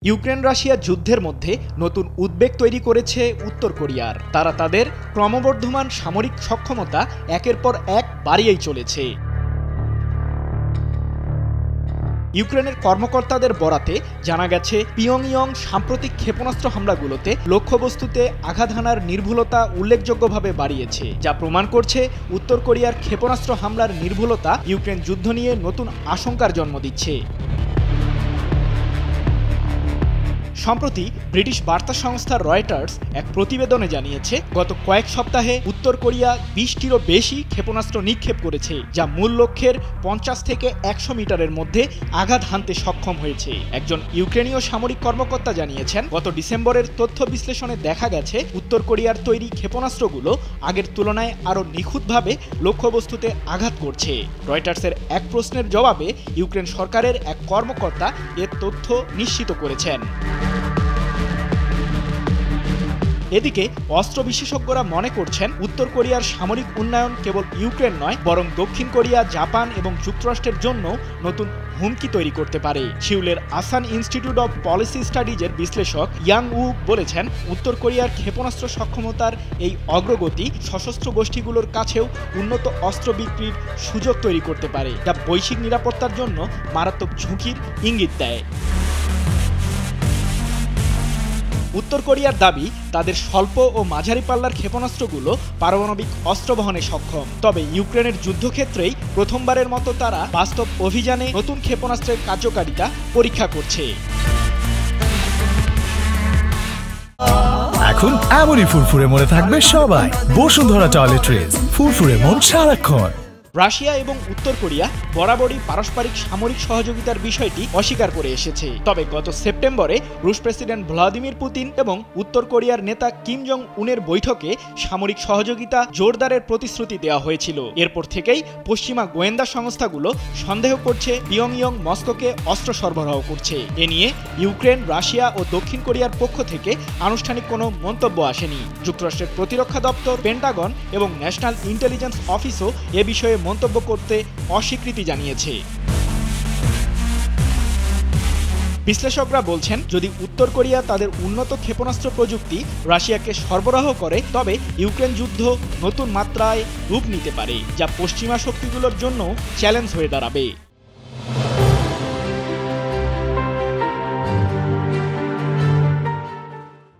Ukraine Russia যুদ্ধের মধ্যে নতুন উদ্বেগ তৈরি করেছে উত্তর কোরিয়ার। তারা তাদের ক্রমবর্ধমান সামরিক সক্ষমতা একের পর এক বাড়িয়েই চলেছে। ইউক্রেনের কর্মকর্তাদের বরাতে জানা গেছে, পিয়ংইয়ং সাম্প্রতিক ক্ষেপণাস্ত্র হামলাগুলোতে লক্ষ্যবস্তুতে আঘাত হানার নির্ভুলতা উল্লেখযোগ্যভাবে বাড়িয়েছে, যা প্রমাণ করছে উত্তর কোরিয়ার ক্ষেপণাস্ত্র হামলার নির্ভুলতা ইউক্রেন যুদ্ধ নিয়ে নতুন আশঙ্কার জন্ম দিচ্ছে। সম্প্রতি ব্রিটিশ বার্তা সংস্থা রয়টার্স এক প্রতিবেদনে জানিয়েছে, গত কয়েক সপ্তাহে উত্তর কোরিয়া 20টিরও বেশি ক্ষেপণাস্ত্র নিক্ষেপ করেছে, যা মূল লক্ষ্যের 50 থেকে 100 মিটারের মধ্যে আঘাত হানতে সক্ষম হয়েছে। একজন ইউক্রেনীয় সামরিক কর্মকর্তা জানিয়েছেন, গত ডিসেম্বরের তথ্য বিশ্লেষণে দেখা গেছে উত্তর কোরিয়ার তৈরি ক্ষেপণাস্ত্রগুলো আগের তুলনায় আরও নিখুঁতভাবে লক্ষ্যবস্তুতে আঘাত করছে। রয়টার্সের এক প্রশ্নের জবাবে ইউক্রেন সরকারের এক কর্মকর্তা এ তথ্য নিশ্চিত করেছেন। এদিকে অস্ত্র বিশেষজ্ঞরা মনে করছেন, উত্তর কোরিয়ার সামরিক উন্নয়ন কেবল ইউক্রেন নয়, বরং দক্ষিণ কোরিয়া, জাপান এবং যুক্তরাষ্ট্রের জন্য নতুন হুমকি তৈরি করতে পারে। সিউলের আসান ইনস্টিটিউট অব পলিসি স্টাডিজের বিশ্লেষক ইয়াং উ বলেছেন, উত্তর কোরিয়ার ক্ষেপণাস্ত্র সক্ষমতার এই অগ্রগতি সশস্ত্র গোষ্ঠীগুলোর কাছেও উন্নত অস্ত্র বিক্রির সুযোগ তৈরি করতে পারে, যা বৈশ্বিক নিরাপত্তার জন্য মারাত্মক ঝুঁকির ইঙ্গিত দেয়। উত্তর কোরিয়ার দাবি, তাদের স্বল্প ও মাঝারি পাল্লার ক্ষেপণাস্ত্রগুলো পারমাণবিক অস্ত্র বহনে সক্ষম। তবে ইউক্রেনের যুদ্ধক্ষেত্রেই প্রথমবারের মতো তারা বাস্তব অভিযানে নতুন ক্ষেপণাস্ত্রের কার্যকারিতা পরীক্ষা করছে। এখন এমনই ফুরফুরে মনে থাকবে সবাই। বসুন্ধরা টয়লেট্রিজ, ফুরফুরে মন সারাক্ষণ। রাশিয়া এবং উত্তর কোরিয়া বরাবরই পারস্পরিক সামরিক সহযোগিতার বিষয়টি অস্বীকার করে এসেছে। তবে গত সেপ্টেম্বরে রুশ প্রেসিডেন্ট ভ্লাদিমির পুতিন এবং উত্তর কোরিয়ার নেতা কিম জং উনের বৈঠকে সামরিক সহযোগিতা জোরদারের প্রতিশ্রুতি দেওয়া হয়েছিল। এরপর থেকেই পশ্চিমা গোয়েন্দা সংস্থাগুলো সন্দেহ করছে পিয়ংইয়ং মস্কোকে অস্ত্র সরবরাহ করছে। এ নিয়ে ইউক্রেন, রাশিয়া ও দক্ষিণ কোরিয়ার পক্ষ থেকে আনুষ্ঠানিক কোনো মন্তব্য আসেনি। যুক্তরাষ্ট্রের প্রতিরক্ষা দপ্তর, পেন্টাগন এবং ন্যাশনাল ইন্টেলিজেন্স অফিসও এ বিষয়ে মন্তব্য করতে অস্বীকৃতি জানিয়েছে। বিশ্লেষকরা বলছেন, যদি উত্তর কোরিয়া তাদের উন্নত ক্ষেপণাস্ত্র প্রযুক্তি রাশিয়াকে সরবরাহ করে, তবে ইউক্রেন যুদ্ধ নতুন মাত্রায় রূপ নিতে পারে, যা পশ্চিমা শক্তিগুলোর জন্য চ্যালেঞ্জ হয়ে দাঁড়াবে।